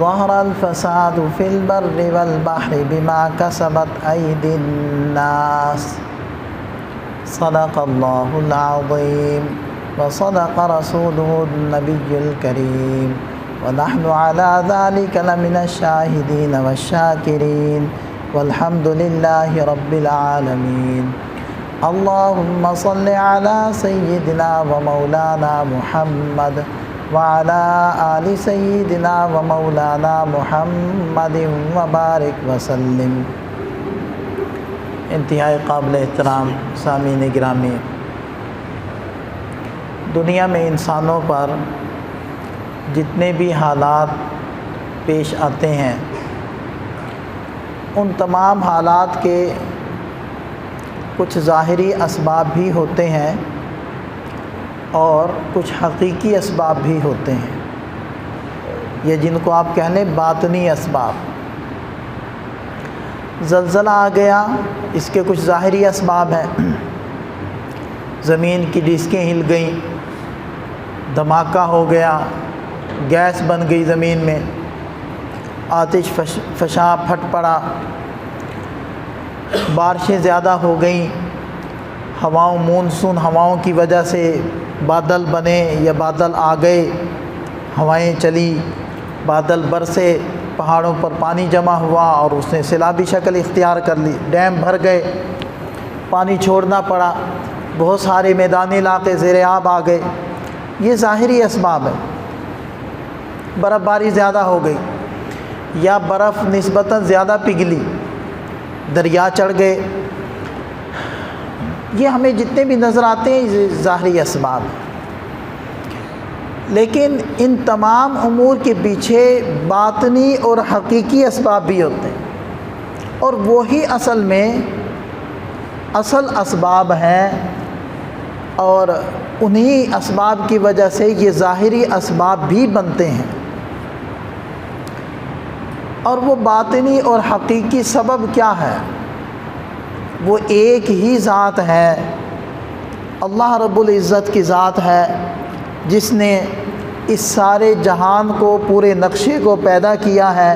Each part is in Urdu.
ظهر الفساد في البر والبحر بما كسبت أيدي الناس صدق الله العظيم وصدق رسوله النبي الكريم ونحن على ذلك لمن الشاهدين والشاكرين والحمد لله رب العالمين اللهم صل على سيدنا ومولانا محمد وعلى آل سيدنا ومولانا محمد وبارک وسلم۔ انتہائی قابل احترام سامعین گرامی، دنیا میں انسانوں پر جتنے بھی حالات پیش آتے ہیں ان تمام حالات کے کچھ ظاہری اسباب بھی ہوتے ہیں اور کچھ حقیقی اسباب بھی ہوتے ہیں، یہ جن کو آپ کہہ لیں باطنی اسباب۔ زلزلہ آ گیا، اس کے کچھ ظاہری اسباب ہیں، زمین کی ڈسکیں ہل گئیں، دھماکہ ہو گیا، گیس بن گئی زمین میں، آتش فشاں پھٹ پڑا، بارشیں زیادہ ہو گئیں، ہواؤں مونسون ہواؤں کی وجہ سے بادل بنے یا بادل آ گئے، ہوائیں چلی، بادل برسے، پہاڑوں پر پانی جمع ہوا اور اس نے سیلابی شکل اختیار کر لی، ڈیم بھر گئے، پانی چھوڑنا پڑا، بہت سارے میدانی علاقے زیر آب آ گئے، یہ ظاہری اسباب ہیں۔ برف باری زیادہ ہو گئی یا برف نسبتاً زیادہ پگھلی، دریا چڑھ گئے، یہ ہمیں جتنے بھی نظر آتے ہیں یہ ظاہری اسباب ہیں۔ لیکن ان تمام امور کے پیچھے باطنی اور حقیقی اسباب بھی ہوتے ہیں، اور وہی اصل میں اصل اسباب ہیں، اور انہی اسباب کی وجہ سے یہ ظاہری اسباب بھی بنتے ہیں۔ اور وہ باطنی اور حقیقی سبب کیا ہے؟ وہ ایک ہی ذات ہے، اللہ رب العزت کی ذات ہے، جس نے اس سارے جہان کو، پورے نقشے کو پیدا کیا ہے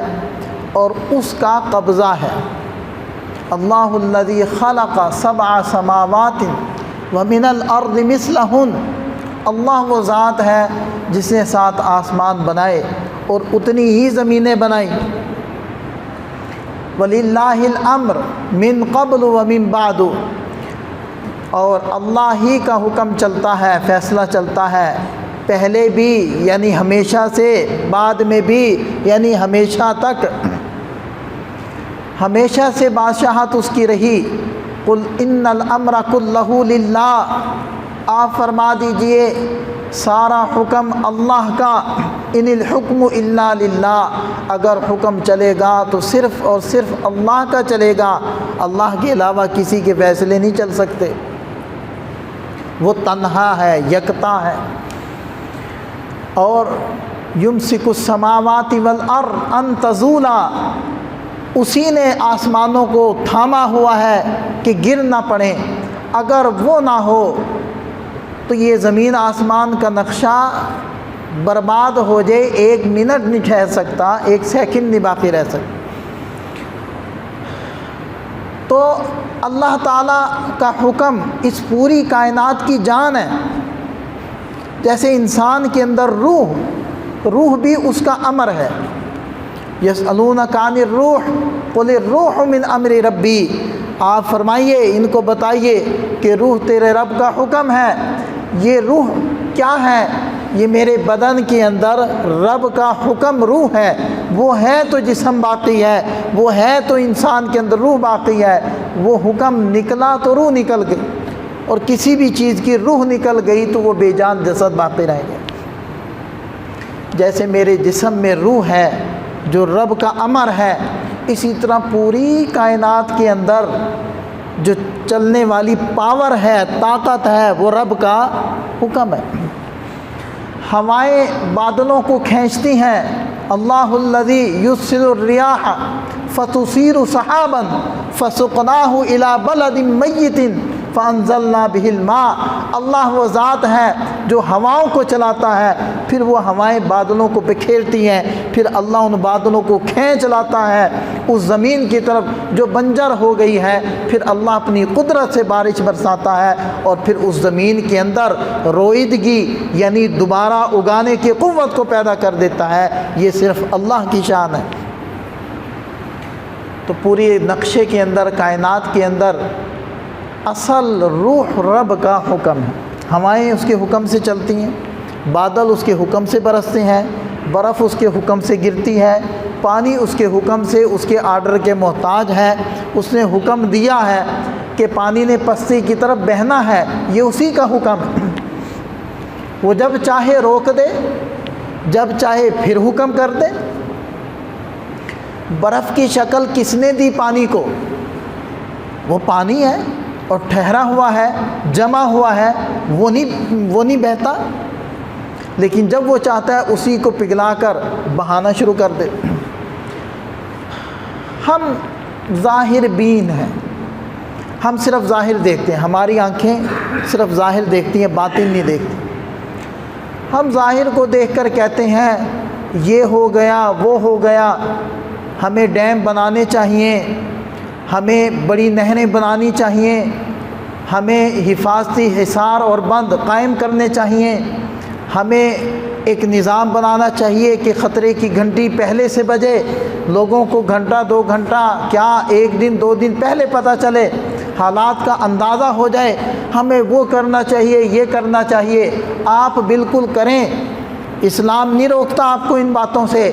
اور اس کا قبضہ ہے۔ اللہ الذی خلق 7 سماوات ومن الارض مثلہن، اللہ وہ ذات ہے جس نے 7 آسمان بنائے اور اتنی ہی زمینیں بنائیں۔ وَلِلَّهِ الْأَمْرُ مِنْ قَبْلُ وَمِنْ بَعْدُ، اور اللہ ہی کا حکم چلتا ہے، فیصلہ چلتا ہے، پہلے بھی یعنی ہمیشہ سے، بعد میں بھی یعنی ہمیشہ تک، ہمیشہ سے بادشاہت اس کی رہی۔ قُلْ إِنَّ الْأَمْرَ كُلَّهُ لِلَّهِ، آپ فرما دیجئے سارا حکم اللہ کا، ان الحکم الا للہ، اگر حکم چلے گا تو صرف اور صرف اللہ کا چلے گا، اللہ کے علاوہ کسی کے فیصلے نہیں چل سکتے، وہ تنہا ہے، یکتا ہے۔ اور یمسک السماوات والارض ان تزولا، اسی نے آسمانوں کو تھاما ہوا ہے کہ گر نہ پڑیں، اگر وہ نہ ہو تو یہ زمین آسمان کا نقشہ برباد ہو جائے، 1 منٹ نہیں ٹھہر سکتا، 1 سیکنڈ نہیں باقی رہ سکتا۔ تو اللہ تعالیٰ کا حکم اس پوری کائنات کی جان ہے۔ جیسے انسان کے اندر روح بھی اس کا امر ہے۔ یسألونک عن الروح قل الروح من امر ربی، آپ فرمائیے، ان کو بتائیے کہ روح تیرے رب کا حکم ہے۔ یہ روح کیا ہے؟ یہ میرے بدن کے اندر رب کا حکم روح ہے، وہ ہے تو جسم باقی ہے، وہ ہے تو انسان کے اندر روح باقی ہے، وہ حکم نکلا تو روح نکل گئی، اور کسی بھی چیز کی روح نکل گئی تو وہ بے جان جسد باقی رہ گیا۔ جیسے میرے جسم میں روح ہے جو رب کا امر ہے، اسی طرح پوری کائنات کے اندر جو چلنے والی پاور ہے، طاقت ہے، وہ رب کا حکم ہے۔ ہوائیں بادلوں کو کھینچتی ہیں، اللہ الذی یرسل الریاح فتصیر سحابا فسقناہ الی بلد میت فَأَنزَلْنَا بِهِ الْمَاءَ، اللہ وہ ذات ہے جو ہواؤں کو چلاتا ہے، پھر وہ ہوائیں بادلوں کو بکھیرتی ہیں، پھر اللہ ان بادلوں کو کھینچ لاتا ہے اس زمین کی طرف جو بنجر ہو گئی ہے، پھر اللہ اپنی قدرت سے بارش برساتا ہے، اور پھر اس زمین کے اندر روئیدگی یعنی دوبارہ اگانے کی قوت کو پیدا کر دیتا ہے۔ یہ صرف اللہ کی شان ہے۔ تو پوری نقشے کے اندر، کائنات کے اندر اصل روح رب کا حکم ہے۔ ہوائیں اس کے حکم سے چلتی ہیں، بادل اس کے حکم سے برستے ہیں، برف اس کے حکم سے گرتی ہے، پانی اس کے حکم سے، اس کے آرڈر کے محتاج ہے۔ اس نے حکم دیا ہے کہ پانی نے پستی کی طرف بہنا ہے، یہ اسی کا حکم ہے۔ وہ جب چاہے روک دے، جب چاہے پھر حکم کر دے۔ برف کی شکل کس نے دی پانی کو؟ وہ پانی ہے اور ٹھہرا ہوا ہے، جمع ہوا ہے، وہ نہیں بہتا، لیکن جب وہ چاہتا ہے اسی کو پگھلا کر بہانا شروع کر دے۔ ہم ظاہر بین ہیں، ہم صرف ظاہر دیکھتے ہیں، ہماری آنکھیں صرف ظاہر دیکھتی ہیں، باطن نہیں دیکھتی۔ ہم ظاہر کو دیکھ کر کہتے ہیں یہ ہو گیا، وہ ہو گیا، ہمیں ڈیم بنانے چاہیے، ہمیں بڑی نہریں بنانی چاہیے، ہمیں حفاظتی حصار اور بند قائم کرنے چاہیے، ہمیں ایک نظام بنانا چاہیے کہ خطرے کی گھنٹی پہلے سے بجے، لوگوں کو گھنٹہ 2 گھنٹہ کیا 1 دن 2 دن پہلے پتہ چلے، حالات کا اندازہ ہو جائے، ہمیں وہ کرنا چاہیے، یہ کرنا چاہیے۔ آپ بالکل کریں، اسلام نہیں روکتا آپ کو ان باتوں سے،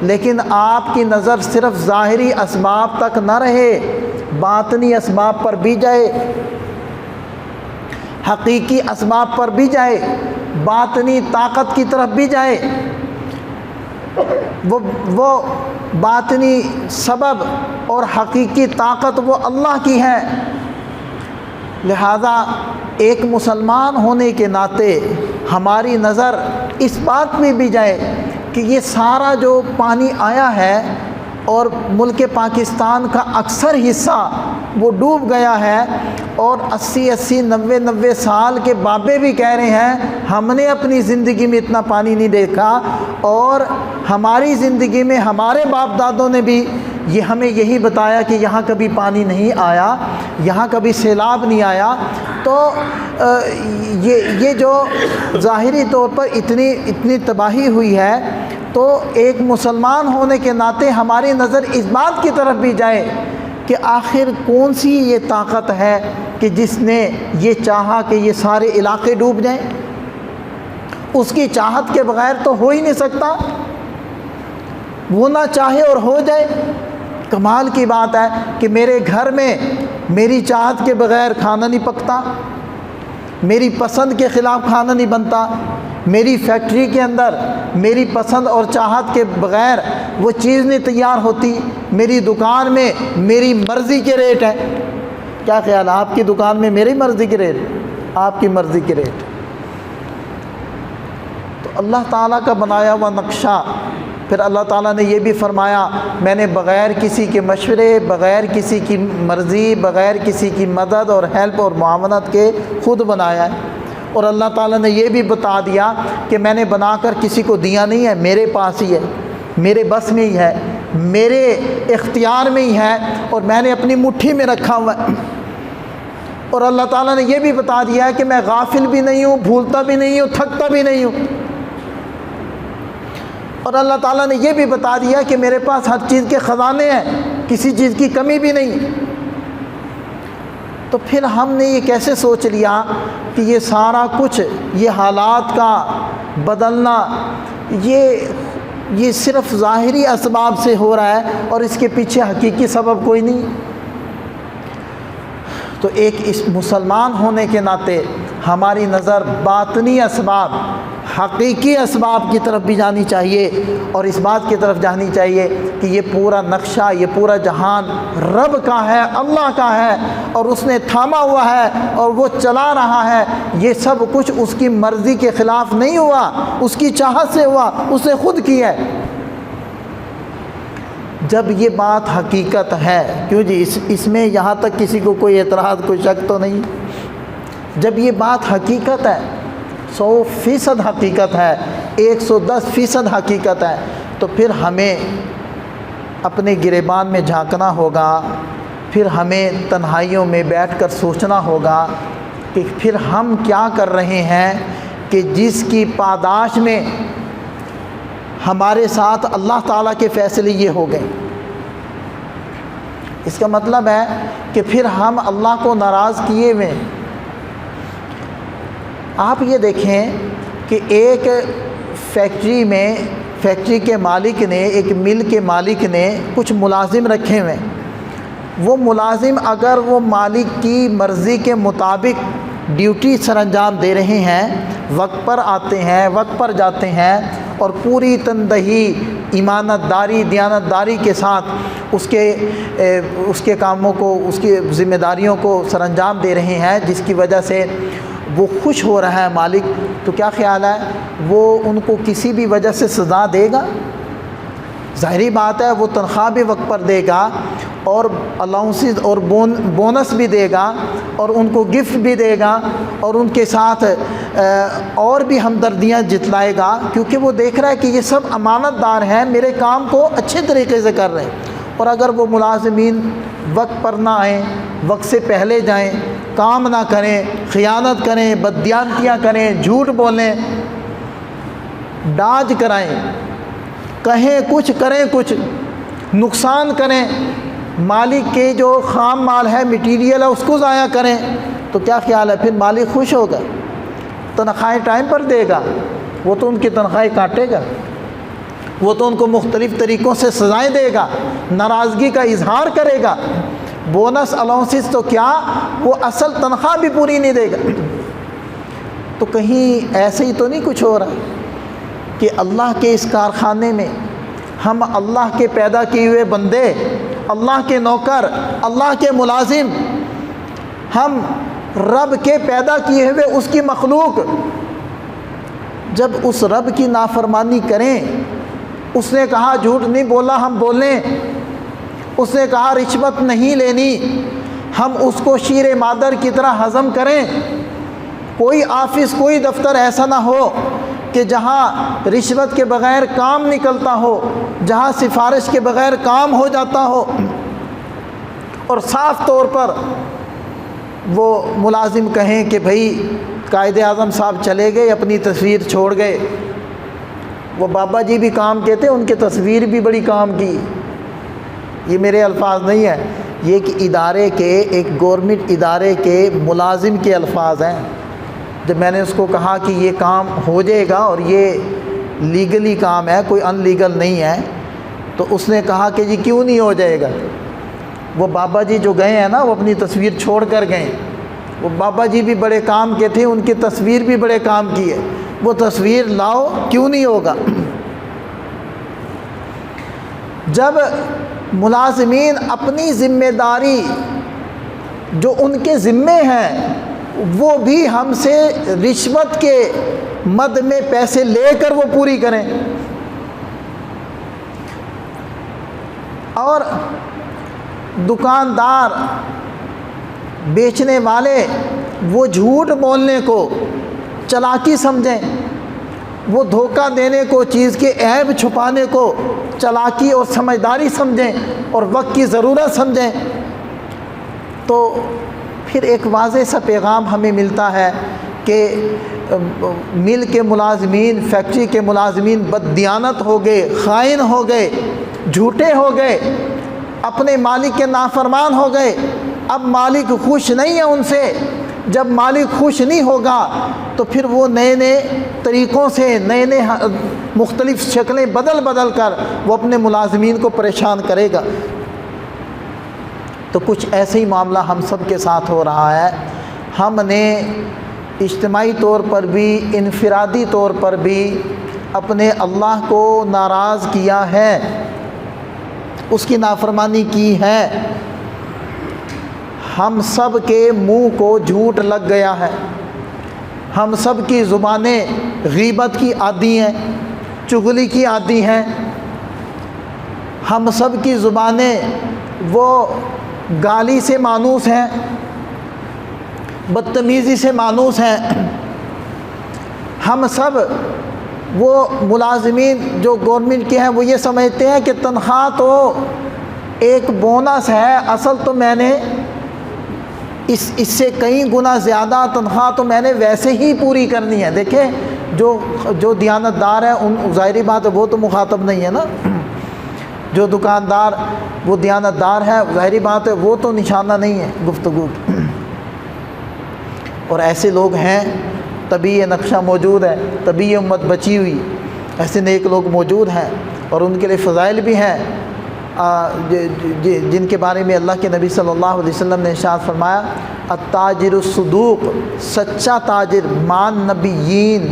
لیکن آپ کی نظر صرف ظاہری اسباب تک نہ رہے، باطنی اسباب پر بھی جائے، حقیقی اسباب پر بھی جائے، باطنی طاقت کی طرف بھی جائے۔ وہ باطنی سبب اور حقیقی طاقت وہ اللہ کی ہے۔ لہذا ایک مسلمان ہونے کے ناطے ہماری نظر اس بات میں بھی جائے کہ یہ سارا جو پانی آیا ہے اور ملک پاکستان کا اکثر حصہ وہ ڈوب گیا ہے، اور 80 90 سال کے بابے بھی کہہ رہے ہیں ہم نے اپنی زندگی میں اتنا پانی نہیں دیکھا، اور ہماری زندگی میں ہمارے باپ دادوں نے بھی یہ ہمیں یہی بتایا کہ یہاں کبھی پانی نہیں آیا، یہاں کبھی سیلاب نہیں آیا۔ تو یہ جو ظاہری طور پر اتنی تباہی ہوئی ہے، تو ایک مسلمان ہونے کے ناطے ہماری نظر اس بات کی طرف بھی جائے کہ آخر کون سی یہ طاقت ہے کہ جس نے یہ چاہا کہ یہ سارے علاقے ڈوب جائیں۔ اس کی چاہت کے بغیر تو ہو ہی نہیں سکتا، وہ نہ چاہے اور ہو جائے۔ کمال کی بات ہے کہ میرے گھر میں میری چاہت کے بغیر کھانا نہیں پکتا، میری پسند کے خلاف کھانا نہیں بنتا، میری فیکٹری کے اندر میری پسند اور چاہت کے بغیر وہ چیز نہیں تیار ہوتی، میری دکان میں میری مرضی کے ریٹ ہیں۔ کیا خیال ہے آپ کی دکان میں میری مرضی کے ریٹ، آپ کی مرضی کے ریٹ؟ تو اللہ تعالیٰ کا بنایا ہوا نقشہ۔ پھر اللہ تعالیٰ نے یہ بھی فرمایا میں نے بغیر کسی کے مشورے، بغیر کسی کی مرضی، بغیر کسی کی مدد اور ہیلپ اور معاونت کے خود بنایا ہے۔ اور اللہ تعالیٰ نے یہ بھی بتا دیا کہ میں نے بنا کر کسی کو دیا نہیں ہے، میرے پاس ہی ہے، میرے بس میں ہی ہے، میرے اختیار میں ہی ہے، اور میں نے اپنی مٹھی میں رکھا ہوا ہے۔ اور اللہ تعالیٰ نے یہ بھی بتا دیا ہے کہ میں غافل بھی نہیں ہوں، بھولتا بھی نہیں ہوں، تھکتا بھی نہیں ہوں۔ اور اللہ تعالیٰ نے یہ بھی بتا دیا کہ میرے پاس ہر چیز کے خزانے ہیں، کسی چیز کی کمی بھی نہیں۔ تو پھر ہم نے یہ کیسے سوچ لیا کہ یہ سارا کچھ، یہ حالات کا بدلنا، یہ صرف ظاہری اسباب سے ہو رہا ہے اور اس کے پیچھے حقیقی سبب کوئی نہیں؟ تو ایک اس مسلمان ہونے کے ناطے ہماری نظر باطنی اسباب، حقیقی اسباب کی طرف بھی جانی چاہیے، اور اس بات کی طرف جانی چاہیے کہ یہ پورا نقشہ، یہ پورا جہان رب کا ہے، اللہ کا ہے، اور اس نے تھاما ہوا ہے اور وہ چلا رہا ہے۔ یہ سب کچھ اس کی مرضی کے خلاف نہیں ہوا، اس کی چاہت سے ہوا، اس نے خود کی ہے۔ جب یہ بات حقیقت ہے، کیوں جی اس میں یہاں تک کسی کو کوئی اعتراض، کوئی شک تو نہیں؟ جب یہ بات حقیقت ہے، 100% حقیقت ہے، 110% حقیقت ہے، تو پھر ہمیں اپنے گریبان میں جھانکنا ہوگا، پھر ہمیں تنہائیوں میں بیٹھ کر سوچنا ہوگا کہ پھر ہم کیا کر رہے ہیں کہ جس کی پاداش میں ہمارے ساتھ اللہ تعالیٰ کے فیصلے یہ ہو گئے۔ اس کا مطلب ہے کہ پھر ہم اللہ کو ناراض کیے ہوئے۔ آپ یہ دیکھیں کہ ایک فیکٹری کے مالک نے، ایک مل کے مالک نے کچھ ملازم رکھے ہوئے، وہ ملازم اگر وہ مالک کی مرضی کے مطابق ڈیوٹی سر انجام دے رہے ہیں، وقت پر آتے ہیں، وقت پر جاتے ہیں، اور پوری تندہی، ایمانت داری، دیانت داری کے ساتھ اس کے کاموں کو، اس کی ذمہ داریوں کو سر انجام دے رہے ہیں، جس کی وجہ سے وہ خوش ہو رہا ہے مالک، تو کیا خیال ہے وہ ان کو کسی بھی وجہ سے سزا دے گا؟ ظاہری بات ہے وہ تنخواہ بھی وقت پر دے گا، اور الاؤنسز اور بونس بھی دے گا، اور ان کو گفٹ بھی دے گا، اور ان کے ساتھ اور بھی ہمدردیاں جتلائے گا، کیونکہ وہ دیکھ رہا ہے کہ یہ سب امانت دار ہیں، میرے کام کو اچھے طریقے سے کر رہے ہیں۔ اور اگر وہ ملازمین وقت پر نہ آئیں، وقت سے پہلے جائیں، کام نہ کریں، خیانت کریں، بددیانتیاں کریں، جھوٹ بولیں، ڈاج کرائیں، کہیں کچھ کریں کچھ، نقصان کریں، مالک کے جو خام مال ہے، مٹیریل ہے، اس کو ضائع کریں، تو کیا خیال ہے پھر مالک خوش ہوگا؟ تنخواہیں ٹائم پر دے گا؟ وہ تو ان کی تنخواہیں کاٹے گا، وہ تو ان کو مختلف طریقوں سے سزائیں دے گا، ناراضگی کا اظہار کرے گا، بونس الاؤنسز تو کیا، وہ اصل تنخواہ بھی پوری نہیں دے گا۔ تو کہیں ایسے ہی تو نہیں کچھ ہو رہا کہ اللہ کے اس کارخانے میں ہم اللہ کے پیدا کیے ہوئے بندے، اللہ کے نوکر، اللہ کے ملازم، ہم رب کے پیدا کیے ہوئے اس کی مخلوق، جب اس رب کی نافرمانی کریں، اس نے کہا جھوٹ نہیں بولا ہم بولیں، اس نے کہا رشوت نہیں لینی، ہم اس کو شیر مادر کی طرح ہضم کریں۔ کوئی آفس، کوئی دفتر ایسا نہ ہو کہ جہاں رشوت کے بغیر کام نکلتا ہو، جہاں سفارش کے بغیر کام ہو جاتا ہو، اور صاف طور پر وہ ملازم کہیں کہ بھئی قائد اعظم صاحب چلے گئے، اپنی تصویر چھوڑ گئے۔ وہ بابا جی بھی کام کہتے ہیں، ان کی تصویر بھی بڑی کام کی۔ یہ میرے الفاظ نہیں ہیں، یہ ایک ادارے کے، ایک گورنمنٹ ادارے کے ملازم کے الفاظ ہیں۔ جب میں نے اس کو کہا کہ یہ کام ہو جائے گا اور یہ لیگلی کام ہے، کوئی ان لیگل نہیں ہے، تو اس نے کہا کہ جی کیوں نہیں ہو جائے گا؟ وہ بابا جی جو گئے ہیں نا، وہ اپنی تصویر چھوڑ کر گئے۔ وہ بابا جی بھی بڑے کام کے تھے، ان کی تصویر بھی بڑے کام کی ہے، وہ تصویر لاؤ، کیوں نہیں ہوگا؟ جب ملازمین اپنی ذمہ داری جو ان کے ذمے ہیں وہ بھی ہم سے رشوت کے مد میں پیسے لے کر وہ پوری کریں، اور دکاندار، بیچنے والے وہ جھوٹ بولنے کو چالاکی سمجھیں، وہ دھوکہ دینے کو، چیز کے عیب چھپانے کو چالاکی اور سمجھداری سمجھیں اور وقت کی ضرورت سمجھیں، تو پھر ایک واضح سا پیغام ہمیں ملتا ہے کہ مل کے ملازمین، فیکٹری کے ملازمین بددیانت ہو گئے، خائن ہو گئے، جھوٹے ہو گئے، اپنے مالک کے نافرمان ہو گئے۔ اب مالک خوش نہیں ہے ان سے۔ جب مالک خوش نہیں ہوگا تو پھر وہ نئے نئے طریقوں سے، نئے نئے مختلف شکلیں بدل کر وہ اپنے ملازمین کو پریشان کرے گا۔ تو کچھ ایسے ہی معاملہ ہم سب کے ساتھ ہو رہا ہے۔ ہم نے اجتماعی طور پر بھی، انفرادی طور پر بھی اپنے اللہ کو ناراض کیا ہے، اس کی نافرمانی کی ہے۔ ہم سب کے منہ کو جھوٹ لگ گیا ہے، ہم سب کی زبانیں غیبت کی عادی ہیں، چغلی کی عادی ہیں، ہم سب کی زبانیں وہ گالی سے مانوس ہیں، بدتمیزی سے مانوس ہیں۔ ہم سب وہ ملازمین جو گورنمنٹ کے ہیں وہ یہ سمجھتے ہیں کہ تنخواہ تو ایک بونس ہے، اصل تو میں نے اس سے کئی گنا زیادہ تنخواہ تو میں نے ویسے ہی پوری کرنی ہے۔ دیکھیں جو دیانتدار ہے ان ظاہری بات ہے وہ تو مخاطب نہیں ہے نا، جو دکاندار وہ دیانتدار ہے ظاہری بات ہے وہ تو نشانہ نہیں ہے گفتگو کی۔ اور ایسے لوگ ہیں تبھی یہ نقشہ موجود ہے، تبھی یہ امت بچی ہوئی، ایسے نیک لوگ موجود ہیں اور ان کے لیے فضائل بھی ہیں جن کے بارے میں اللہ کے نبی صلی اللہ علیہ وسلم نے ارشاد فرمایا التاجر الصدوق، سچا تاجر مان نبیین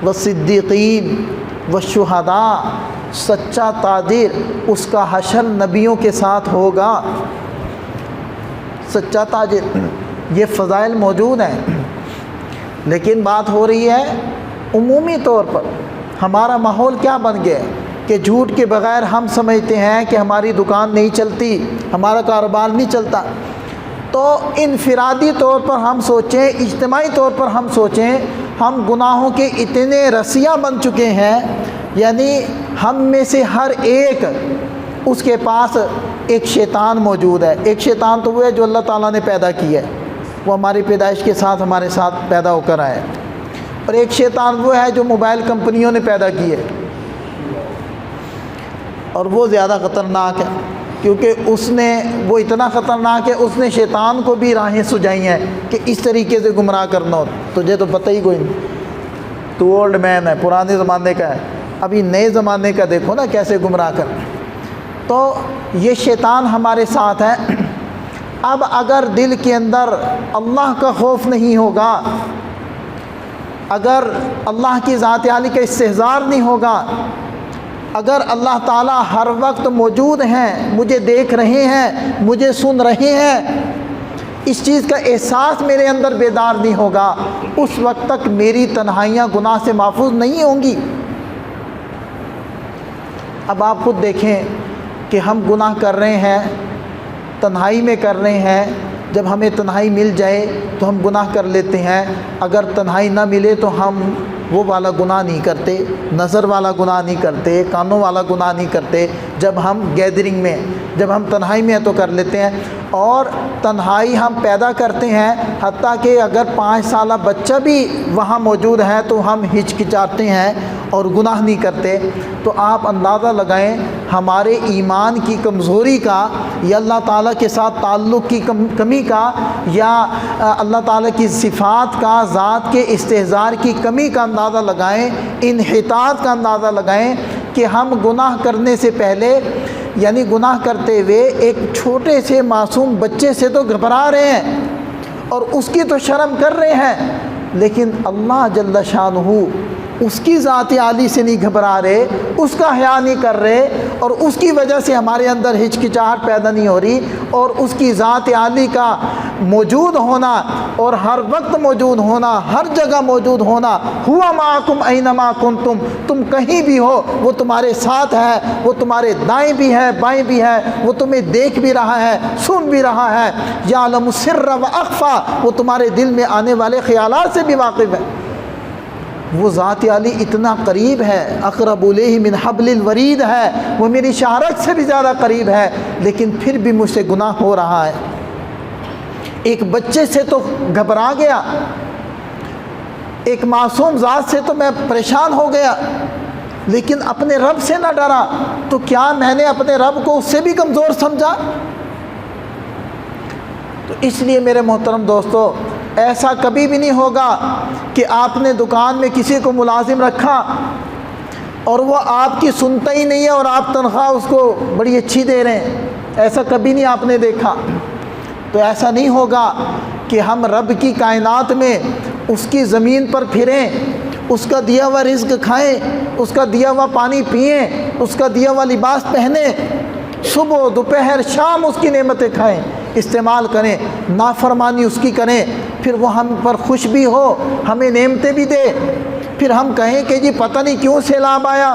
و صدیقین و شہداء، سچا تاجر اس کا حشر نبیوں کے ساتھ ہوگا۔ سچا تاجر، یہ فضائل موجود ہیں، لیکن بات ہو رہی ہے عمومی طور پر ہمارا ماحول کیا بن گیا ہے کہ جھوٹ کے بغیر ہم سمجھتے ہیں کہ ہماری دکان نہیں چلتی، ہمارا کاروبار نہیں چلتا۔ تو انفرادی طور پر ہم سوچیں، اجتماعی طور پر ہم سوچیں، ہم گناہوں کے اتنے رسیہ بن چکے ہیں، یعنی ہم میں سے ہر ایک اس کے پاس ایک شیطان موجود ہے۔ ایک شیطان تو وہ ہے جو اللہ تعالیٰ نے پیدا کیا ہے، وہ ہماری پیدائش کے ساتھ ہمارے ساتھ پیدا ہو کر آئے، اور ایک شیطان وہ ہے جو موبائل کمپنیوں نے پیدا کی ہے، اور وہ زیادہ خطرناک ہے کیونکہ وہ اتنا خطرناک ہے، اس نے شیطان کو بھی راہیں سجائی ہیں کہ اس طریقے سے گمراہ کرنا ہو۔ تجھے تو پتہ ہی کوئی نہیں، تو اولڈ مین ہے، پرانے زمانے کا ہے، ابھی نئے زمانے کا دیکھو نا کیسے گمراہ کر۔ تو یہ شیطان ہمارے ساتھ ہے۔ اب اگر دل کے اندر اللہ کا خوف نہیں ہوگا، اگر اللہ کی ذات عالی کا استحضار نہیں ہوگا، اگر اللہ تعالیٰ ہر وقت موجود ہیں، مجھے دیکھ رہے ہیں، مجھے سن رہے ہیں، اس چیز کا احساس میرے اندر بیدار نہیں ہوگا، اس وقت تک میری تنہائیاں گناہ سے محفوظ نہیں ہوں گی۔ اب آپ خود دیکھیں کہ ہم گناہ کر رہے ہیں، تنہائی میں کر رہے ہیں، جب ہمیں تنہائی مل جائے تو ہم گناہ کر لیتے ہیں، اگر تنہائی نہ ملے تو ہم وہ والا گناہ نہیں کرتے، نظر والا گناہ نہیں کرتے، کانوں والا گناہ نہیں کرتے۔ جب ہم گیدرنگ میں، جب ہم تنہائی میں ہیں تو کر لیتے ہیں، اور تنہائی ہم پیدا کرتے ہیں، حتیٰ کہ اگر 5 سالہ بچہ بھی وہاں موجود ہے تو ہم ہچکچاتے ہیں اور گناہ نہیں کرتے۔ تو آپ اندازہ لگائیں ہمارے ایمان کی کمزوری کا، یا اللہ تعالیٰ کے ساتھ تعلق کی کمی کا، یا اللہ تعالیٰ کی صفات کا، ذات کے استحضار کی کمی کا اندازہ لگائیں، انحطاط کا اندازہ لگائیں کہ ہم گناہ کرنے سے پہلے، یعنی گناہ کرتے ہوئے ایک چھوٹے سے معصوم بچے سے تو گھبرا رہے ہیں اور اس کی تو شرم کر رہے ہیں، لیکن اللہ جل شانہ اس کی ذات عالی سے نہیں گھبرا رہے، اس کا حیا نہیں کر رہے، اور اس کی وجہ سے ہمارے اندر ہچکچاہٹ پیدا نہیں ہو رہی، اور اس کی ذات عالی کا موجود ہونا اور ہر وقت موجود ہونا، ہر جگہ موجود ہونا، ہوا معکم اینما کنتم، تم کہیں بھی ہو وہ تمہارے ساتھ ہے، وہ تمہارے دائیں بھی ہے بائیں بھی ہے، وہ تمہیں دیکھ بھی رہا ہے، سن بھی رہا ہے، یعلم السر و اخفی، وہ تمہارے دل میں آنے والے خیالات سے بھی واقف ہے۔ وہ ذات عالی اتنا قریب ہے، اقرب الیہ من حبل الورید ہے، وہ میری شہرت سے بھی زیادہ قریب ہے، لیکن پھر بھی مجھ سے گناہ ہو رہا ہے۔ ایک بچے سے تو گھبرا گیا، ایک معصوم ذات سے تو میں پریشان ہو گیا، لیکن اپنے رب سے نہ ڈرا، تو کیا میں نے اپنے رب کو اس سے بھی کمزور سمجھا؟ تو اس لیے میرے محترم دوستو، ایسا کبھی بھی نہیں ہوگا کہ آپ نے دکان میں کسی کو ملازم رکھا اور وہ آپ کی سنتا ہی نہیں ہے اور آپ تنخواہ اس کو بڑی اچھی دے رہے ہیں، ایسا کبھی نہیں آپ نے دیکھا۔ تو ایسا نہیں ہوگا کہ ہم رب کی کائنات میں اس کی زمین پر پھریں، اس کا دیا ہوا رزق کھائیں، اس کا دیا ہوا پانی پئیں، اس کا دیا ہوا لباس پہنیں، صبح دوپہر شام اس کی نعمتیں کھائیں، استعمال کریں، نافرمانی اس کی کریں، پھر وہ ہم پر خوش بھی ہو، ہمیں نعمتیں بھی دے، پھر ہم کہیں کہ جی پتہ نہیں کیوں سیلاب آیا،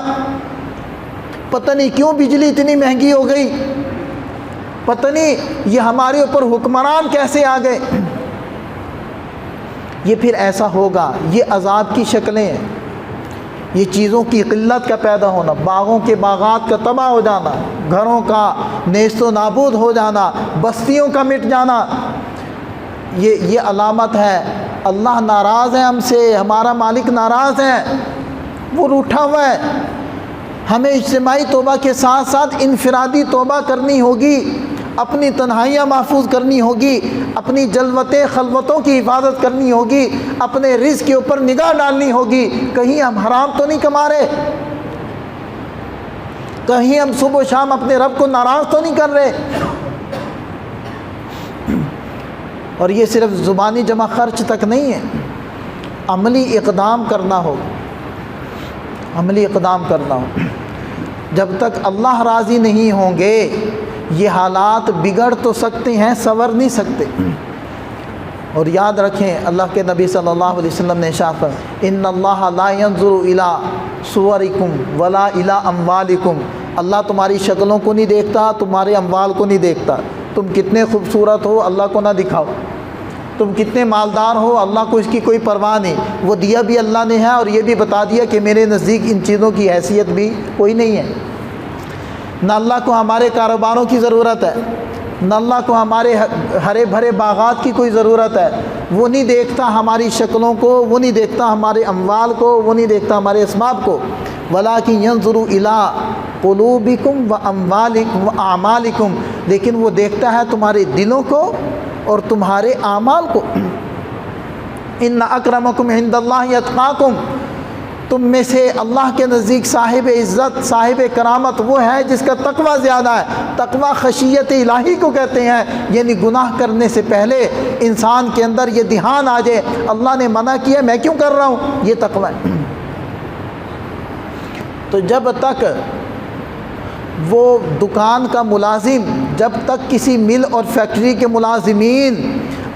پتہ نہیں کیوں بجلی اتنی مہنگی ہو گئی، پتہ نہیں یہ ہمارے اوپر حکمران کیسے آ گئے۔ یہ پھر ایسا ہوگا، یہ عذاب کی شکلیں ہیں، یہ چیزوں کی قلت کا پیدا ہونا، باغوں کے باغات کا تباہ ہو جانا، گھروں کا نیست و نابود ہو جانا، بستیوں کا مٹ جانا، یہ علامت ہے اللہ ناراض ہے ہم سے، ہمارا مالک ناراض ہے، وہ روٹھا ہوا ہے۔ ہمیں اجتماعی توبہ کے ساتھ ساتھ انفرادی توبہ کرنی ہوگی، اپنی تنہائیاں محفوظ کرنی ہوگی، اپنی جلوتیں خلوتوں کی حفاظت کرنی ہوگی، اپنے رزق کے اوپر نگاہ ڈالنی ہوگی، کہیں ہم حرام تو نہیں کما رہے، کہیں ہم صبح و شام اپنے رب کو ناراض تو نہیں کر رہے۔ اور یہ صرف زبانی جمع خرچ تک نہیں ہے، عملی اقدام کرنا ہوگا، عملی اقدام کرنا ہوگا۔ جب تک اللہ راضی نہیں ہوں گے یہ حالات بگڑ تو سکتے ہیں، سنور نہیں سکتے۔ اور یاد رکھیں اللہ کے نبی صلی اللہ علیہ وسلم نے ارشاد فرمایا ان اللہ لا ينظر الى صورکم ولا الى اموالکم، اللہ تمہاری شکلوں کو نہیں دیکھتا، تمہارے اموال کو نہیں دیکھتا، تم کتنے خوبصورت ہو اللہ کو نہ دکھاؤ، تم کتنے مالدار ہو اللہ کو اس کی کوئی پرواہ نہیں، وہ دیا بھی اللہ نے ہے اور یہ بھی بتا دیا کہ میرے نزدیک ان چیزوں کی حیثیت بھی کوئی نہیں ہے۔ نہ اللہ کو ہمارے کاروباروں کی ضرورت ہے، نہ اللہ کو ہمارے ہرے بھرے باغات کی کوئی ضرورت ہے، وہ نہیں دیکھتا ہماری شکلوں کو، وہ نہیں دیکھتا ہمارے اموال کو، وہ نہیں دیکھتا ہمارے اسباب کو، وَلَٰكِن يَنظُرُ إِلَىٰ قُلُوبِكُمْ وَأَمْوَالِكُمْ وَأَعْمَالِكُمْ، لیکن وہ دیکھتا ہے تمہارے دلوں کو اور تمہارے اعمال کو۔ إِنَّ أَكْرَمَكُمْ عِندَ اللَّهِ أَتْقَاكُمْ، تم میں سے اللہ کے نزدیک صاحب عزت صاحب کرامت وہ ہے جس کا تقوی زیادہ ہے۔ تقوی خشیت الہی کو کہتے ہیں، یعنی گناہ کرنے سے پہلے انسان کے اندر یہ دھیان آ جائے اللہ نے منع کیا میں کیوں کر رہا ہوں، یہ تقوی ہے۔ تو جب تک وہ دکان کا ملازم، جب تک کسی مل اور فیکٹری کے ملازمین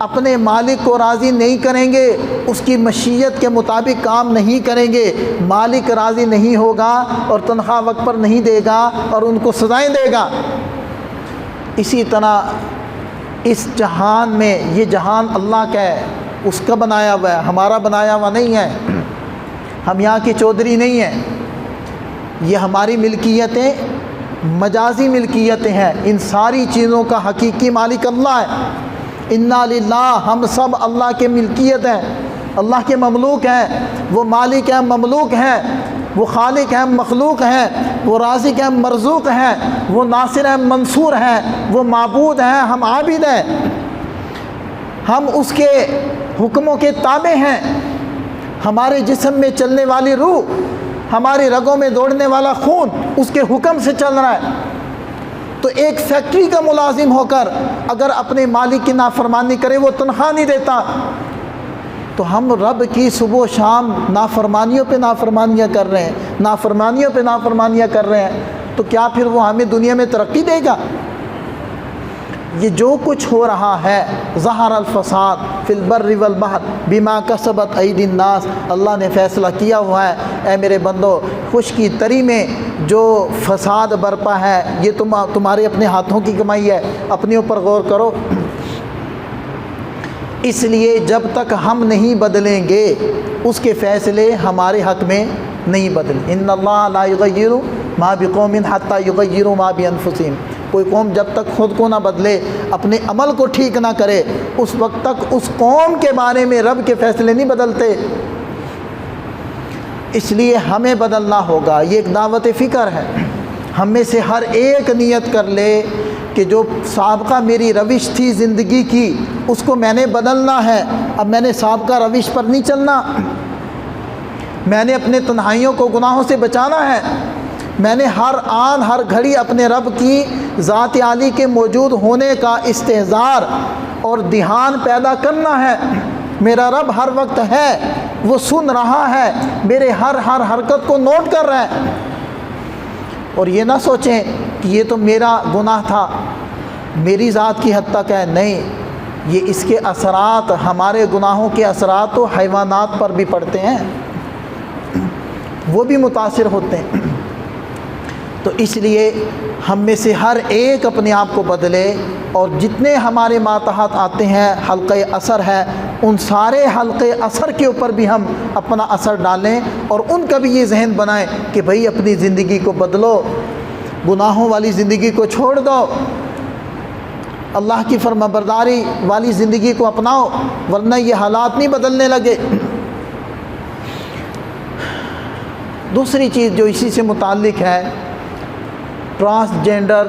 اپنے مالک کو راضی نہیں کریں گے، اس کی مشیت کے مطابق کام نہیں کریں گے، مالک راضی نہیں ہوگا اور تنخواہ وقت پر نہیں دے گا اور ان کو سزائیں دے گا۔ اسی طرح اس جہان میں، یہ جہان اللہ کا ہے، اس کا بنایا ہوا ہے، ہمارا بنایا ہوا نہیں ہے، ہم یہاں کی چودھری نہیں ہیں، یہ ہماری ملکیتیں مجازی ملکیتیں ہیں، ان ساری چیزوں کا حقیقی مالک اللہ ہے۔ انا للہ، ہم سب اللہ کے ملکیت ہیں، اللہ کے مملوک ہیں، وہ مالک ہیں مملوک ہیں، وہ خالق ہیں مخلوق ہیں، وہ رازق ہیں مرزوق ہیں، وہ ناصر ہیں منصور ہیں، وہ معبود ہیں ہم عابد ہیں، ہم اس کے حکموں کے تابع ہیں، ہمارے جسم میں چلنے والی روح، ہماری رگوں میں دوڑنے والا خون اس کے حکم سے چل رہا ہے۔ تو ایک فیکٹری کا ملازم ہو کر اگر اپنے مالک کی نافرمانی کرے، وہ تنخواہ نہیں دیتا، تو ہم رب کی صبح و شام نافرمانیوں پہ نافرمانیاں کر رہے ہیں، نافرمانیوں پہ نافرمانیاں کر رہے ہیں، تو کیا پھر وہ ہمیں دنیا میں ترقی دے گا؟ یہ جو کچھ ہو رہا ہے، ظہر الفساد فی البر والبحر بما کسبت ایدی الناس، اللہ نے فیصلہ کیا ہوا ہے اے میرے بندو، خشکی تری میں جو فساد برپا ہے یہ تمہارے اپنے ہاتھوں کی کمائی ہے، اپنے اوپر غور کرو۔ اس لیے جب تک ہم نہیں بدلیں گے اس کے فیصلے ہمارے حق میں نہیں بدلیں۔ ان اللہ لا یغیر ما بقوم حتی یغیروا ما بانفسہم، کوئی قوم جب تک خود کو نہ بدلے، اپنے عمل کو ٹھیک نہ کرے، اس وقت تک اس قوم کے بارے میں رب کے فیصلے نہیں بدلتے۔ اس لیے ہمیں بدلنا ہوگا، یہ ایک دعوت فکر ہے۔ ہم میں سے ہر ایک نیت کر لے کہ جو سابقہ میری روش تھی زندگی کی اس کو میں نے بدلنا ہے، اب میں نے سابقہ روش پر نہیں چلنا، میں نے اپنے تنہائیوں کو گناہوں سے بچانا ہے، میں نے ہر آن ہر گھڑی اپنے رب کی ذات عالی کے موجود ہونے کا استحضار اور دھیان پیدا کرنا ہے۔ میرا رب ہر وقت ہے، وہ سن رہا ہے، میرے ہر حرکت کو نوٹ کر رہا ہے۔ اور یہ نہ سوچیں کہ یہ تو میرا گناہ تھا، میری ذات کی حد تک ہے، نہیں، یہ اس کے اثرات، ہمارے گناہوں کے اثرات تو حیوانات پر بھی پڑتے ہیں، وہ بھی متاثر ہوتے ہیں۔ تو اس لیے ہم میں سے ہر ایک اپنے آپ کو بدلے، اور جتنے ہمارے ماتحت آتے ہیں حلقہ اثر ہے، ان سارے حلقے اثر کے اوپر بھی ہم اپنا اثر ڈالیں، اور ان کا بھی یہ ذہن بنائیں کہ بھئی اپنی زندگی کو بدلو، گناہوں والی زندگی کو چھوڑ دو، اللہ کی فرما برداری والی زندگی کو اپناؤ، ورنہ یہ حالات نہیں بدلنے لگے۔ دوسری چیز جو اسی سے متعلق ہے، ٹرانسجینڈر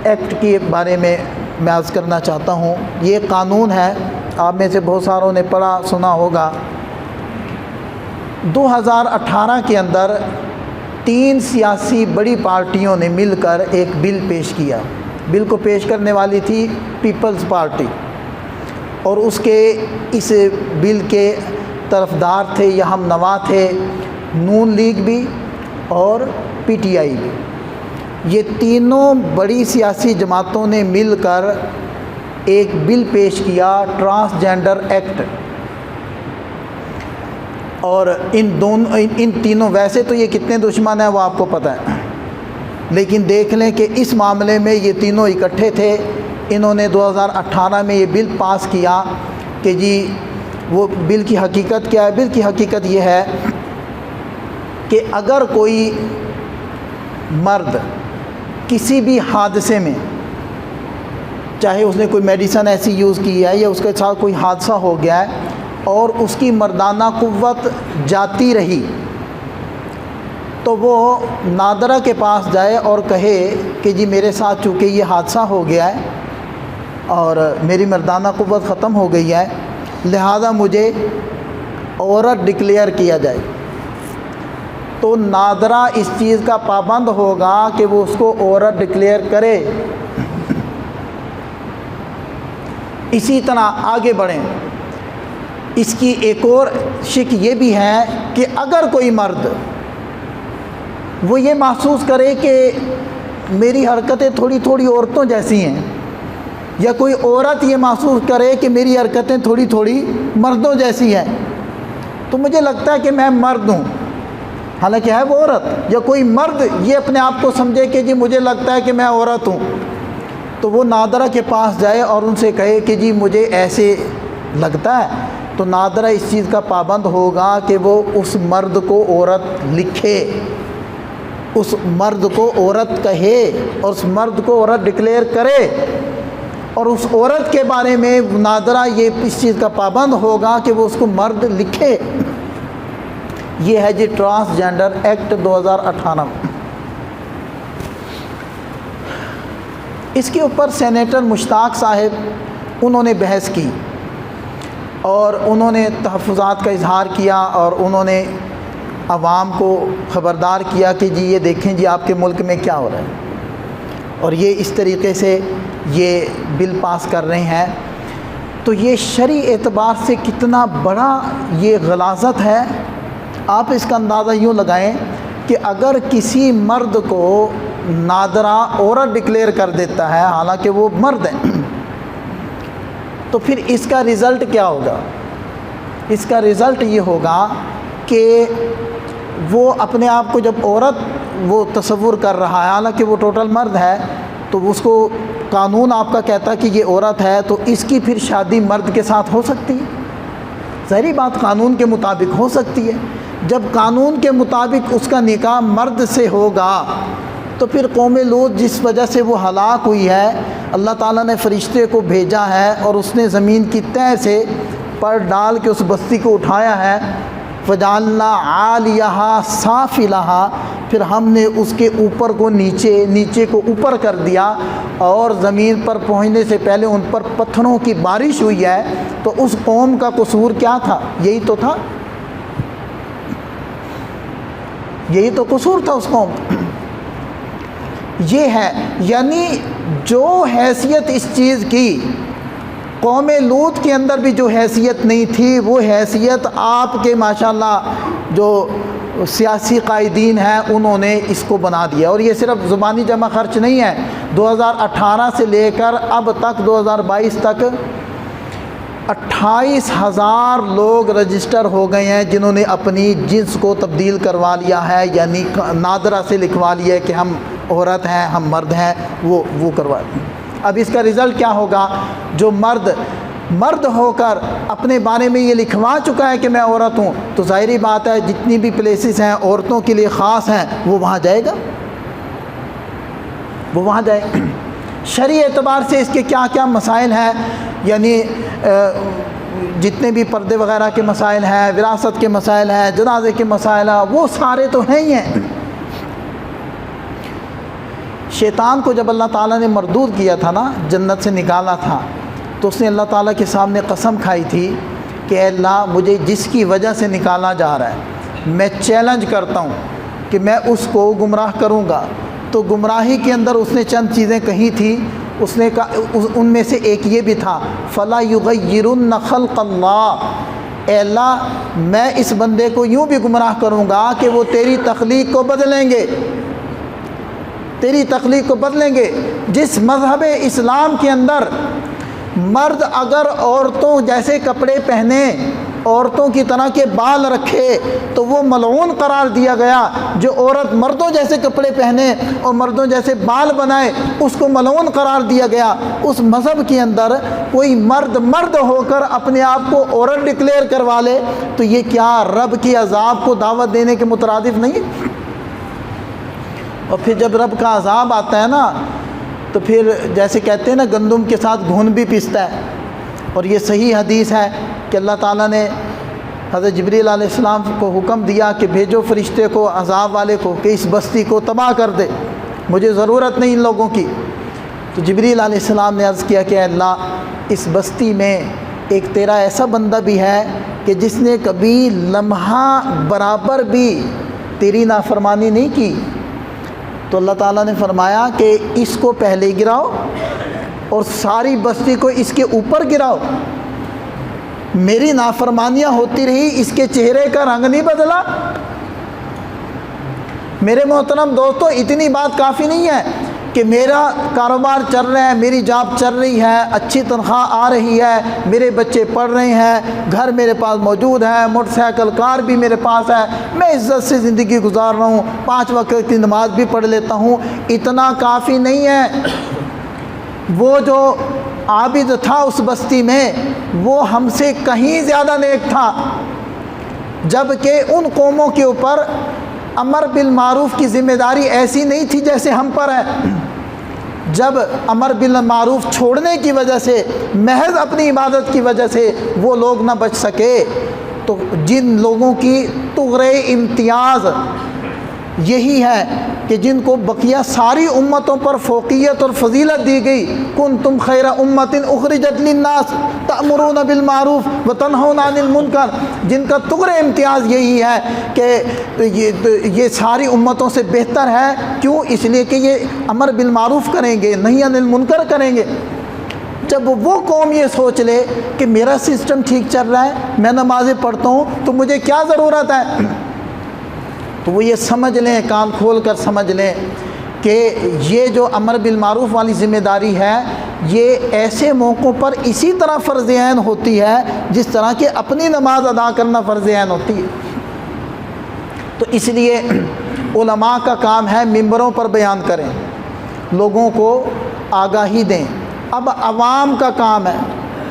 ایکٹ کے بارے میں عرض کرنا چاہتا ہوں۔ یہ قانون ہے، آپ میں سے بہت ساروں نے پڑھا سنا ہوگا۔ 2018 کے اندر 3 سیاسی بڑی پارٹیوں نے مل کر ایک بل پیش کیا۔ بل کو پیش کرنے والی تھی پیپلز پارٹی، اور اس بل کے طرفدار تھے یا ہم نوا تھے نون لیگ بھی اور پی ٹی آئی بھی۔ یہ تینوں بڑی سیاسی جماعتوں نے مل کر ایک بل پیش کیا، ٹرانسجینڈر ایکٹ۔ اور ان تینوں، ویسے تو یہ کتنے دشمن ہیں وہ آپ کو پتہ ہے، لیکن دیکھ لیں کہ اس معاملے میں یہ تینوں اکٹھے تھے۔ انہوں نے 2018 میں یہ بل پاس کیا کہ جی وہ بل کی حقیقت کیا ہے؟ بل کی حقیقت یہ ہے کہ اگر کوئی مرد کسی بھی حادثے میں، چاہے اس نے کوئی میڈیسن ایسی یوز کی ہے یا اس کے ساتھ کوئی حادثہ ہو گیا ہے اور اس کی مردانہ قوت جاتی رہی، تو وہ نادرہ کے پاس جائے اور کہے کہ جی میرے ساتھ چونکہ یہ حادثہ ہو گیا ہے اور میری مردانہ قوت ختم ہو گئی ہے، لہذا مجھے عورت ڈکلیئر کیا جائے، تو نادرہ اس چیز کا پابند ہوگا کہ وہ اس کو عورت ڈکلیئر کرے۔ اسی طرح آگے بڑھیں، اس کی ایک اور شک یہ بھی ہے کہ اگر کوئی مرد وہ یہ محسوس کرے کہ میری حرکتیں تھوڑی تھوڑی عورتوں جیسی ہیں، یا کوئی عورت یہ محسوس کرے کہ میری حرکتیں تھوڑی تھوڑی مردوں جیسی ہیں، تو مجھے لگتا ہے کہ میں مرد ہوں، حالانکہ ہے وہ عورت، یا کوئی مرد یہ اپنے آپ کو سمجھے کہ جی مجھے لگتا ہے کہ میں عورت ہوں، تو وہ نادرہ کے پاس جائے اور ان سے کہے کہ جی مجھے ایسے لگتا ہے، تو نادرہ اس چیز کا پابند ہوگا کہ وہ اس مرد کو عورت لکھے، اس مرد کو عورت کہے، اور اس مرد کو عورت ڈکلیئر کرے، اور اس عورت کے بارے میں نادرہ یہ اس چیز کا پابند ہوگا کہ وہ اس کو مرد لکھے۔ یہ ہے جی ٹرانسجینڈر ایکٹ 2018۔ اس کے اوپر سینیٹر مشتاق صاحب انہوں نے بحث کی اور انہوں نے تحفظات کا اظہار کیا، اور انہوں نے عوام کو خبردار کیا کہ جی یہ دیکھیں جی آپ کے ملک میں کیا ہو رہا ہے، اور یہ اس طریقے سے یہ بل پاس کر رہے ہیں۔ تو یہ شرعی اعتبار سے کتنا بڑا یہ غلاظت ہے، آپ اس کا اندازہ یوں لگائیں کہ اگر کسی مرد کو نادرہ عورت ڈکلیئر کر دیتا ہے حالانکہ وہ مرد ہے، تو پھر اس کا رزلٹ کیا ہوگا؟ اس کا رزلٹ یہ ہوگا کہ وہ اپنے آپ کو جب عورت وہ تصور کر رہا ہے حالانکہ وہ ٹوٹل مرد ہے، تو اس کو قانون آپ کا کہتا ہے کہ یہ عورت ہے، تو اس کی پھر شادی مرد کے ساتھ ہو سکتی ہے؟ ظاہری بات قانون کے مطابق ہو سکتی ہے۔ جب قانون کے مطابق اس کا نکاح مرد سے ہوگا تو پھر قوم لوط جس وجہ سے وہ ہلاک ہوئی ہے، اللہ تعالیٰ نے فرشتے کو بھیجا ہے اور اس نے زمین کی تہہ سے پر ڈال کے اس بستی کو اٹھایا ہے، فجعلنا عالیہا سافلہا، پھر ہم نے اس کے اوپر کو نیچے کو اوپر کر دیا، اور زمین پر پہنچنے سے پہلے ان پر پتھروں کی بارش ہوئی ہے۔ تو اس قوم کا قصور کیا تھا؟ یہی تو تھا، یہی تو قصور تھا اس قوم۔ یہ ہے، یعنی جو حیثیت اس چیز کی قوم لوط کے اندر بھی جو حیثیت نہیں تھی، وہ حیثیت آپ کے ماشاءاللہ جو سیاسی قائدین ہیں انہوں نے اس کو بنا دیا۔ اور یہ صرف زبانی جمع خرچ نہیں ہے، 2018 سے لے کر اب تک 2022 تک 28,000 لوگ رجسٹر ہو گئے ہیں جنہوں نے اپنی جنس کو تبدیل کروا لیا ہے، یعنی نادرہ سے لکھوا لیا ہے کہ ہم عورت ہیں ہم مرد ہیں وہ کروا دیں۔ اب اس کا رزلٹ کیا ہوگا؟ جو مرد ہو کر اپنے بارے میں یہ لکھوا چکا ہے کہ میں عورت ہوں، تو ظاہری بات ہے جتنی بھی پلیسز ہیں عورتوں کے لیے خاص ہیں وہ وہاں جائے گا، وہ وہاں جائے گا۔ شرعی اعتبار سے اس کے کیا کیا مسائل ہیں، یعنی جتنے بھی پردے وغیرہ کے مسائل ہیں، وراثت کے مسائل ہیں، جنازے کے مسائل ہیں، وہ سارے تو ہیں ہی ہیں۔ شیطان کو جب اللہ تعالیٰ نے مردود کیا تھا نا، جنت سے نکالا تھا، تو اس نے اللہ تعالیٰ کے سامنے قسم کھائی تھی کہ اے اللہ مجھے جس کی وجہ سے نکالا جا رہا ہے میں چیلنج کرتا ہوں کہ میں اس کو گمراہ کروں گا۔ تو گمراہی کے اندر اس نے چند چیزیں کہی تھی، اس نے ان میں سے ایک یہ بھی تھا فَلَا يُغَيِّرُنَّ خَلْقَ اللَّهِ، اے اللہ میں اس بندے کو یوں بھی گمراہ کروں گا کہ وہ تیری تخلیق کو بدلیں گے، تیری تخلیق کو بدلیں گے۔ جس مذہب اسلام کے اندر مرد اگر عورتوں جیسے کپڑے پہنے، عورتوں کی طرح کے بال رکھے، تو وہ ملعون قرار دیا گیا۔ جو عورت مردوں جیسے کپڑے پہنے اور مردوں جیسے بال بنائے اس کو ملعون قرار دیا گیا۔ اس مذہب کے اندر کوئی مرد ہو کر اپنے آپ کو عورت ڈکلیئر کروا لے تو یہ کیا رب کی عذاب کو دعوت دینے کے مترادف نہیں؟ اور پھر جب رب کا عذاب آتا ہے نا تو پھر جیسے کہتے ہیں نا گندم کے ساتھ گھن بھی پستا ہے۔ اور یہ صحیح حدیث ہے کہ اللہ تعالیٰ نے حضرت جبریل علیہ السلام کو حکم دیا کہ بھیجو فرشتے کو عذاب والے کو کہ اس بستی کو تباہ کر دے، مجھے ضرورت نہیں ان لوگوں کی۔ تو جبریل علیہ السلام نے عرض کیا کہ اے اللہ اس بستی میں ایک تیرا ایسا بندہ بھی ہے کہ جس نے کبھی لمحہ برابر بھی تیری نافرمانی نہیں کی۔ تو اللہ تعالیٰ نے فرمایا کہ اس کو پہلے گراؤ اور ساری بستی کو اس کے اوپر گراؤ۔ میری نافرمانیاں ہوتی رہی، اس کے چہرے کا رنگ نہیں بدلا۔ میرے محترم دوستو، اتنی بات کافی نہیں ہے کہ میرا کاروبار چل رہا ہے، میری جاب چل رہی ہے، اچھی تنخواہ آ رہی ہے، میرے بچے پڑھ رہے ہیں، گھر میرے پاس موجود ہے، موٹر سائیکل کار بھی میرے پاس ہے، میں عزت سے زندگی گزار رہا ہوں، 5 وقت کی نماز بھی پڑھ لیتا ہوں۔ اتنا کافی نہیں ہے۔ وہ جو عابد تھا اس بستی میں وہ ہم سے کہیں زیادہ نیک تھا، جبکہ ان قوموں کے اوپر امر بالمعروف کی ذمہ داری ایسی نہیں تھی جیسے ہم پر ہے۔ جب امر بالمعروف چھوڑنے کی وجہ سے، محض اپنی عبادت کی وجہ سے وہ لوگ نہ بچ سکے، تو جن لوگوں کی طغرِ امتیاز یہی ہے کہ جن کو بقیہ ساری امتوں پر فوقیت اور فضیلت دی گئی، کنتم خیر امت اخرجت للناس تأمرون بالمعروف وتنہون عن المنکر، جن کا طغرِ امتیاز یہی ہے کہ یہ ساری امتوں سے بہتر ہے۔ کیوں؟ اس لیے کہ یہ امر بالمعروف کریں گے، نہی عن المنکر کریں گے۔ جب وہ قوم یہ سوچ لے کہ میرا سسٹم ٹھیک چل رہا ہے، میں نمازیں پڑھتا ہوں، تو مجھے کیا ضرورت ہے، تو وہ یہ سمجھ لیں، کان کھول کر سمجھ لیں کہ یہ جو امر بالمعروف والی ذمہ داری ہے یہ ایسے موقعوں پر اسی طرح فرض عین ہوتی ہے جس طرح کہ اپنی نماز ادا کرنا فرض عین ہوتی ہے۔ تو اس لیے علماء کا کام ہے ممبروں پر بیان کریں، لوگوں کو آگاہی دیں۔ اب عوام کا کام ہے،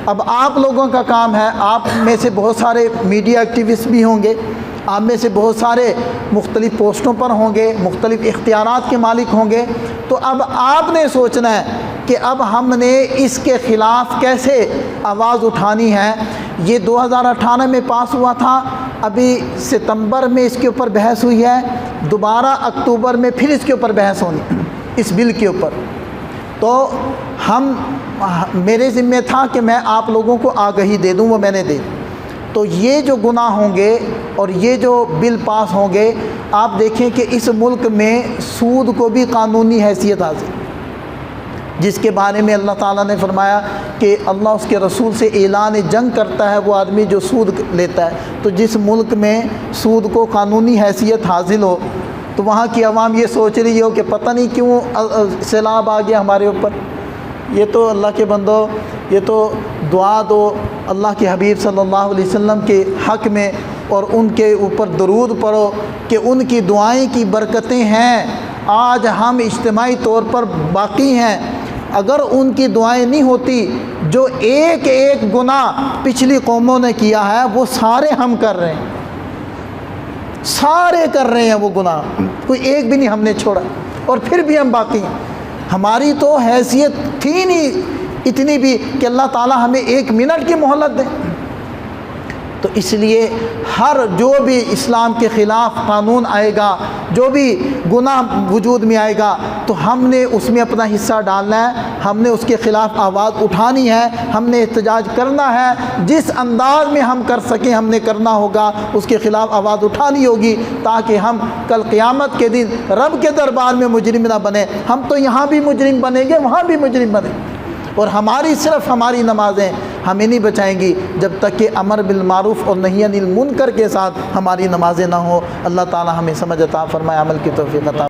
اب آپ لوگوں کا کام ہے۔ آپ میں سے بہت سارے میڈیا ایکٹیوسٹ بھی ہوں گے، آپ میں سے بہت سارے مختلف پوسٹوں پر ہوں گے، مختلف اختیارات کے مالک ہوں گے۔ تو اب آپ نے سوچنا ہے کہ اب ہم نے اس کے خلاف کیسے آواز اٹھانی ہے۔ یہ 2018 میں پاس ہوا تھا، ابھی ستمبر میں اس کے اوپر بحث ہوئی ہے، دوبارہ اکتوبر میں پھر اس کے اوپر بحث ہونی اس بل کے اوپر۔ تو میرے ذمہ تھا کہ میں آپ لوگوں کو آگاہی دے دوں، وہ میں نے دے دی۔ تو یہ جو گناہ ہوں گے اور یہ جو بل پاس ہوں گے، آپ دیکھیں کہ اس ملک میں سود کو بھی قانونی حیثیت حاصل، جس کے بارے میں اللہ تعالیٰ نے فرمایا کہ اللہ اس کے رسول سے اعلان جنگ کرتا ہے وہ آدمی جو سود لیتا ہے۔ تو جس ملک میں سود کو قانونی حیثیت حاصل ہو تو وہاں کی عوام یہ سوچ رہی ہو کہ پتہ نہیں کیوں سیلاب آ گیا ہمارے اوپر۔ یہ تو اللہ کے بندو، یہ تو دعا دو اللہ کے حبیب صلی اللہ علیہ وسلم کے حق میں اور ان کے اوپر درود پڑھو کہ ان کی دعائیں کی برکتیں ہیں آج ہم اجتماعی طور پر باقی ہیں، اگر ان کی دعائیں نہیں ہوتی، جو ایک ایک گناہ پچھلی قوموں نے کیا ہے وہ سارے ہم کر رہے ہیں، سارے کر رہے ہیں وہ گناہ، کوئی ایک بھی نہیں ہم نے چھوڑا، اور پھر بھی ہم باقی ہیں۔ ہماری تو حیثیت تھی نہیں اتنی بھی کہ اللہ تعالیٰ ہمیں 1 منٹ کی مہلت دے۔ تو اس لیے جو بھی اسلام کے خلاف قانون آئے گا، جو بھی گناہ وجود میں آئے گا، تو ہم نے اس میں اپنا حصہ ڈالنا ہے، ہم نے اس کے خلاف آواز اٹھانی ہے، ہم نے احتجاج کرنا ہے، جس انداز میں ہم کر سکیں ہم نے کرنا ہوگا، اس کے خلاف آواز اٹھانی ہوگی، تاکہ ہم کل قیامت کے دن رب کے دربار میں مجرم نہ بنے۔ ہم تو یہاں بھی مجرم بنیں گے، وہاں بھی مجرم بنیں گے، اور صرف ہماری نمازیں ہمیں نہیں بچائیں گی جب تک کہ امر بالمعروف اور نہی عن المنکر کے ساتھ ہماری نمازیں نہ ہوں۔ اللہ تعالی ہمیں سمجھ عطا فرمائے، عمل کی توفیق عطا